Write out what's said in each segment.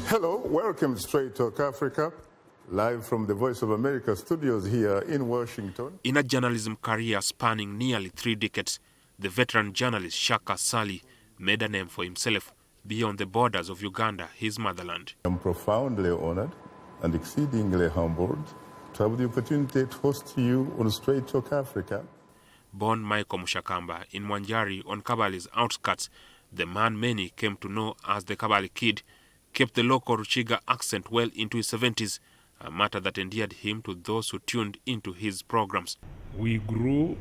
Hello, welcome to Straight Talk Africa, live from the Voice of America studios here in Washington. In a journalism career spanning nearly 3 decades, the veteran journalist Shaka Ssali made a name for himself beyond the borders of Uganda, his motherland. I'm profoundly honored and exceedingly humbled to have the opportunity to host you on Straight Talk Africa. Born Michael Mushakamba in Mwanjari on Kabale's outskirts, the man many came to know as the Kabale Kid kept the local Ruchiga accent well into his 70s, a matter that endeared him to those who tuned into his programs. We grew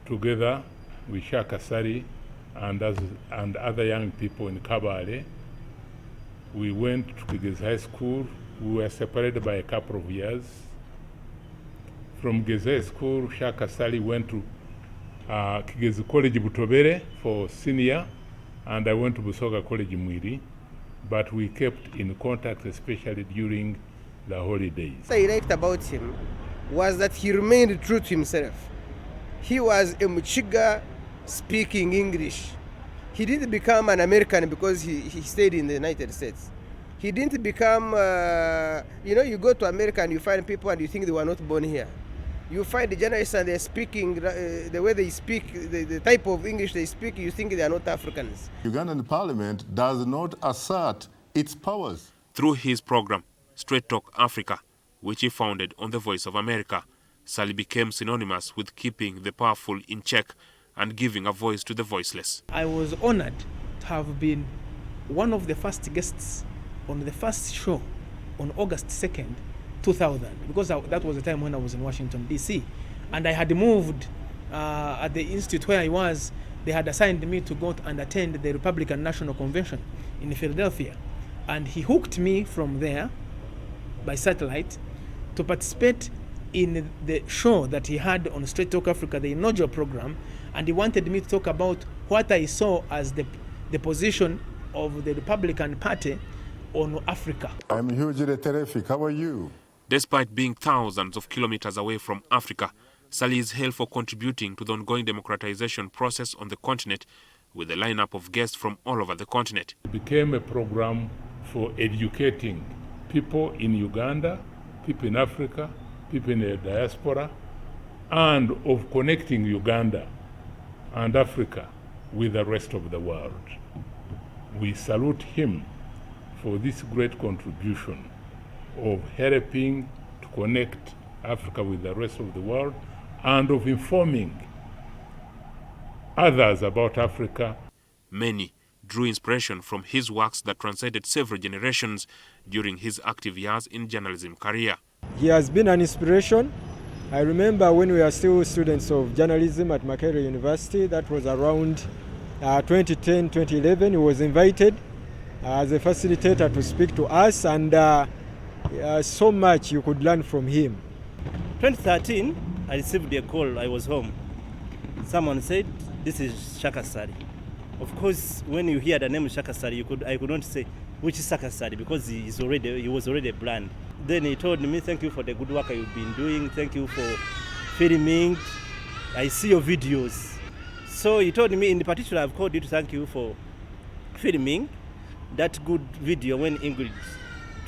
together with Shaka Ssali and other young people in Kabale. We went to Kigezi High School. We were separated by a couple of years. From Kigezi High School, Shaka Ssali went to Kigezi College Butobere for senior, and I went to Busoga College Mwiri. But we kept in contact, especially during the holidays. What I liked about him was that he remained true to himself. He was a Muchiga speaking English. He didn't become an American because he stayed in the United States. He didn't become, you go to America and you find people and you think they were not born here. You find the journalists and they're speaking, the way they speak, the type of English they speak, you think they are not Africans. Ugandan Parliament does not assert its powers. Through his program, Straight Talk Africa, which he founded on the Voice of America, Ssali became synonymous with keeping the powerful in check and giving a voice to the voiceless. I was honored to have been one of the first guests on the first show on August 2nd, 2000, because that was the time when I was in Washington, D.C. And I had moved at the institute where I was. They had assigned me to go and attend the Republican National Convention in Philadelphia. And he hooked me from there by satellite to participate in the show that he had on Straight Talk Africa, the inaugural program. And he wanted me to talk about what I saw as the position of the Republican Party on Africa. I'm hugely terrific. How are you? Despite being thousands of kilometers away from Africa, Ssali is hailed for contributing to the ongoing democratization process on the continent with a lineup of guests from all over the continent. It became a program for educating people in Uganda, people in Africa, people in the diaspora, and of connecting Uganda and Africa with the rest of the world. We salute him for this great contribution of helping to connect Africa with the rest of the world and of informing others about Africa. Many drew inspiration from his works that transcended several generations during his active years in journalism career. He has been an inspiration. I remember when we were still students of journalism at Makerere University, that was around 2010, 2011, he was invited as a facilitator to speak to us, and so much you could learn from him. 2013, I received a call. I was home. Someone said, "This is Shaka Ssali." Of course, when you hear the name Shaka Ssali, I could not say which is Shaka Ssali because he was already a brand. Then he told me, "Thank you for the good work you've been doing. Thank you for filming. I see your videos." So he told me, in particular, I've called you to thank you for filming that good video when Ingrid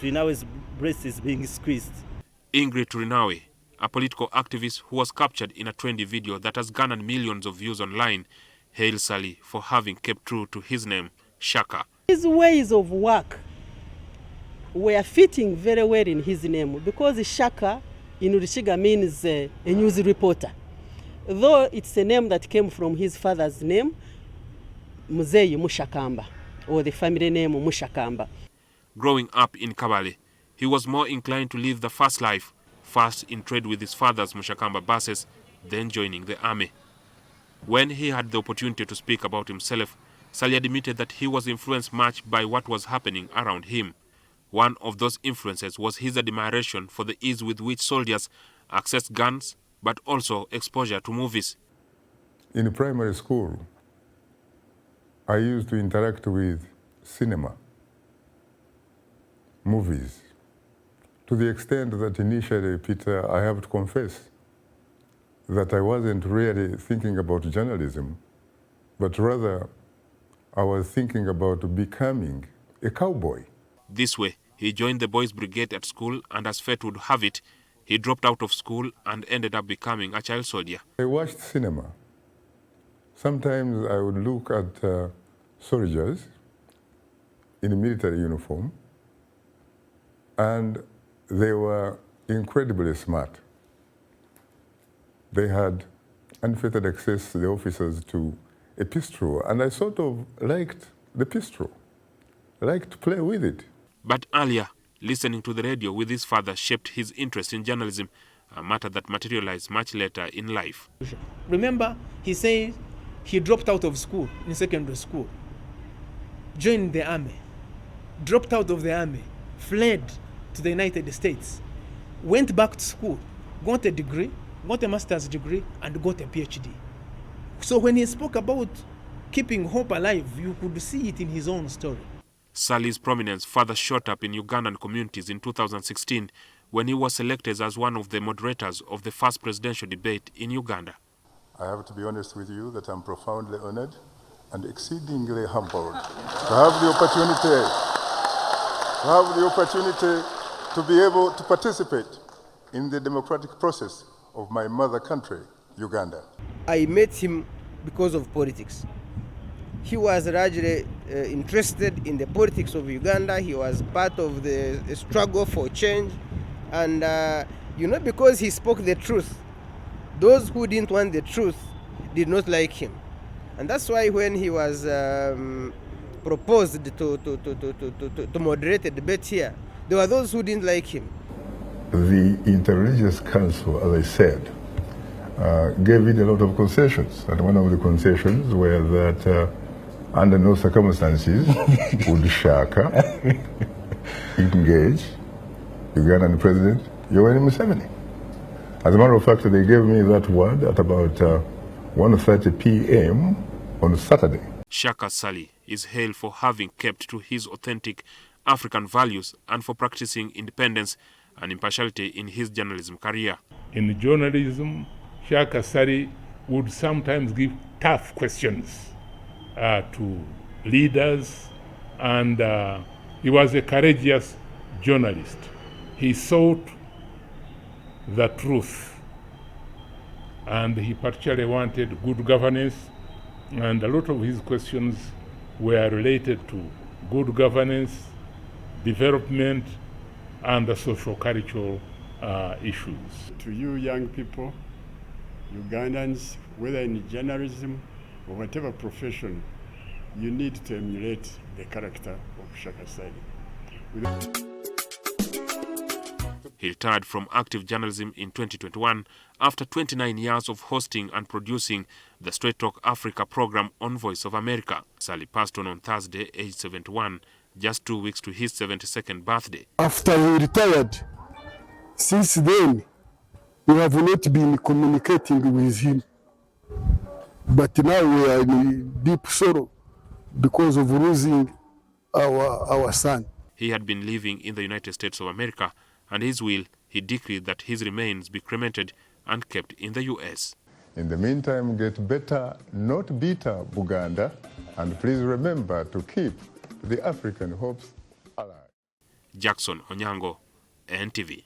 Turinawe's breast is being squeezed. Ingrid Turinawe, a political activist who was captured in a trendy video that has garnered millions of views online, hailed Ssali for having kept true to his name, Shaka. His ways of work were fitting very well in his name because Shaka in Ruchiga means a news reporter. Though it's a name that came from his father's name, Muzeyi Mushakamba, or the family name Mushakamba. Growing up in Kabale, he was more inclined to live the fast life, first in trade with his father's Mushakamba buses, then joining the army. When he had the opportunity to speak about himself, Ssali admitted that he was influenced much by what was happening around him. One of those influences was his admiration for the ease with which soldiers accessed guns, but also exposure to movies. In primary school, I used to interact with cinema, movies, to the extent that initially, Peter, I have to confess that I wasn't really thinking about journalism, but rather I was thinking about becoming a cowboy. This way, he joined the boys' brigade at school, and as fate would have it, he dropped out of school and ended up becoming a child soldier. I watched cinema. Sometimes I would look at soldiers in a military uniform, and they were incredibly smart. They had unfettered access, the officers, to a pistol, and I sort of liked the pistol. I liked to play with it. But earlier, listening to the radio with his father shaped his interest in journalism, a matter that materialized much later in life. Remember, he said he dropped out of school, in secondary school, joined the army, dropped out of the army, fled to the United States, went back to school, got a degree, got a master's degree, and got a PhD. So when he spoke about keeping hope alive, you could see it in his own story. Ssali's prominence further shot up in Ugandan communities in 2016 when he was selected as one of the moderators of the first presidential debate in Uganda. I have to be honest with you that I'm profoundly honored and exceedingly humbled to have the opportunity to be able to participate in the democratic process of my mother country, Uganda. I met him because of politics. He was largely interested in the politics of Uganda. He was part of the struggle for change. And, because he spoke the truth, those who didn't want the truth did not like him. And that's why when he was proposed to moderate a debate here, there were those who didn't like him. The Interreligious Council, as I said, gave it a lot of concessions. And one of the concessions were that under no circumstances would Shaka engage Ugandan President Yoweri Museveni. As a matter of fact, they gave me that word at about 1:30 p.m. on Saturday. Shaka Ssali is hailed for having kept to his authentic African values and for practicing independence and impartiality in his journalism career. In journalism, Shaka Ssali would sometimes give tough questions to leaders, and he was a courageous journalist. He sought the truth, and he particularly wanted good governance, and a lot of his questions were related to good governance, development, and the social-cultural issues. To you young people, Ugandans, whether in journalism or whatever profession, you need to emulate the character of Shaka Ssali. He retired from active journalism in 2021 after 29 years of hosting and producing the Straight Talk Africa program on Voice of America. Ssali passed on Thursday, age 71, just 2 weeks to his 72nd birthday. After he retired, since then, we have not been communicating with him. But now we are in deep sorrow because of losing our son. He had been living in the United States of America, and his will, he decreed that his remains be cremated and kept in the U.S. In the meantime, get better, not bitter, Buganda, and please remember to keep the African hopes alive. Jackson Onyango, NTV.